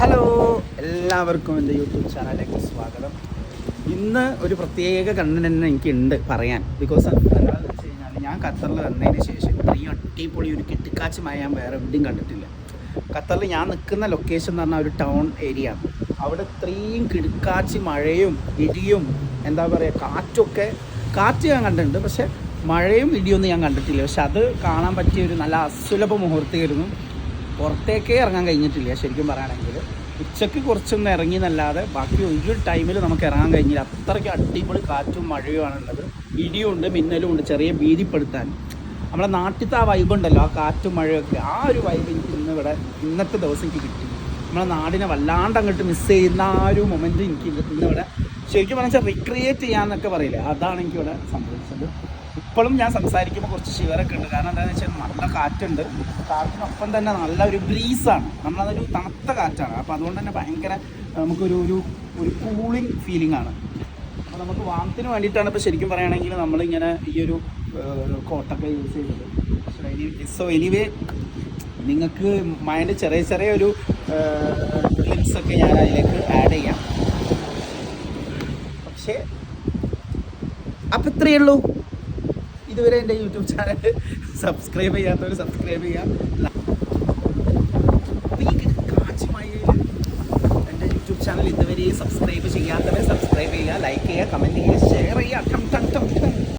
Hello, എല്ലാവർക്കും എൻ്റെ YouTube ചാനലിലേക്ക് സ്വാഗതം. ഇന്ന് ഒരു പ്രത്യേക കണ്ടന്റ് തന്നെ എനിക്കുണ്ട് പറയാൻ. ബിക്കോസ് എന്താണെന്ന് വെച്ച് കഴിഞ്ഞാൽ ഞാൻ ഖത്തറിൽ വന്നതിന് ശേഷം ഇത്രയും അടിപൊളി ഒരു കിട്ടിക്കാച്ച് മഴ ഞാൻ വേറെ എവിടെയും കണ്ടിട്ടില്ല. ഖത്തറിൽ ഞാൻ നിൽക്കുന്ന ലൊക്കേഷൻ എന്ന് പറഞ്ഞാൽ ഒരു ടൗൺ ഏരിയ ആണ്. അവിടെ ഇത്രയും കിടക്കാച്ച് മഴയും ഇടിയും എന്താ പറയുക കാറ്റ് ഞാൻ കണ്ടിട്ടുണ്ട്. പക്ഷേ മഴയും ഇടിയൊന്നും ഞാൻ കണ്ടിട്ടില്ല. പക്ഷെ അത് കാണാൻ പറ്റിയ ഒരു നല്ല അസുലഭ മുഹൂർത്തമായിരുന്നു. പുറത്തേക്കേ ഇറങ്ങാൻ കഴിഞ്ഞിട്ടില്ല ശരിക്കും പറയുകയാണെങ്കിൽ. ഉച്ചയ്ക്ക് കുറച്ചൊന്ന് ഇറങ്ങി എന്നല്ലാതെ ബാക്കി ഒരു ടൈമിൽ നമുക്ക് ഇറങ്ങാൻ കഴിഞ്ഞില്ല. അത്രയ്ക്ക് അടിപൊളി കാറ്റും മഴയുമാണുള്ളത്. ഇടിയുണ്ട്, മിന്നലും ഉണ്ട്, ചെറിയ ഭീതിപ്പെടുത്താൻ. നമ്മളെ നാട്ടിലത്തെ ആ വൈബ് ഉണ്ടല്ലോ, ആ കാറ്റും മഴയൊക്കെ, ആ ഒരു വൈബ് എനിക്ക് ഇന്നത്തെ ദിവസം എനിക്ക് കിട്ടി. നമ്മളെ നാടിനെ വല്ലാണ്ട് അങ്ങോട്ട് മിസ് ചെയ്യുന്ന ആ ഒരു മൊമെൻറ്റ് എനിക്ക് ഇന്നിവിടെ ശരിക്കും പറഞ്ഞാൽ റിക്രിയേറ്റ് ചെയ്യാമെന്നൊക്കെ പറയില്ലേ, അതാണ് എനിക്കിവിടെ സംഭവിച്ചത്. ഇപ്പോഴും ഞാൻ സംസാരിക്കുമ്പോൾ കുറച്ച് ഷിവറൊക്കെ ഉണ്ട്. കാരണം എന്താണെന്ന് വെച്ചാൽ നല്ല കാറ്റുണ്ട്. കാറ്റിനൊപ്പം തന്നെ നല്ലൊരു ബ്രീസാണ്, നമ്മളതൊരു തണുത്ത കാറ്റാണ്. അപ്പോൾ അതുകൊണ്ട് തന്നെ ഭയങ്കര നമുക്കൊരു ഒരു ഒരു കൂളിംഗ് ഫീലിംഗ് ആണ്. അപ്പോൾ നമുക്ക് വാമത്തിന് വേണ്ടിയിട്ടാണ് ഇപ്പോൾ ശരിക്കും പറയുകയാണെങ്കിൽ നമ്മളിങ്ങനെ ഈ ഒരു കോട്ടൊക്കെ യൂസ് ചെയ്തത്. സോ എനിവേ നിങ്ങൾക്ക് മൈൻഡ് ചെറിയ ഒരു ക്ലിപ്സൊക്കെ ഞാൻ അതിലേക്ക് ആഡ് ചെയ്യാം. പക്ഷേ അപ്പം ഇത്രയേ ഉള്ളൂ. ഇതുവരെ എൻ്റെ യൂട്യൂബ് ചാനൽ സബ്സ്ക്രൈബ് ചെയ്യാത്തവർ സബ്സ്ക്രൈബ് ചെയ്യാം. അപ്പോൾ ഈ കാച്ചുമഴയിൽ എൻ്റെ യൂട്യൂബ് ചാനൽ ഇതുവരെ സബ്സ്ക്രൈബ് ചെയ്യാത്തവർ സബ്സ്ക്രൈബ് ചെയ്യുക, ലൈക്ക് ചെയ്യുക, കമൻറ്റ് ചെയ്യുക.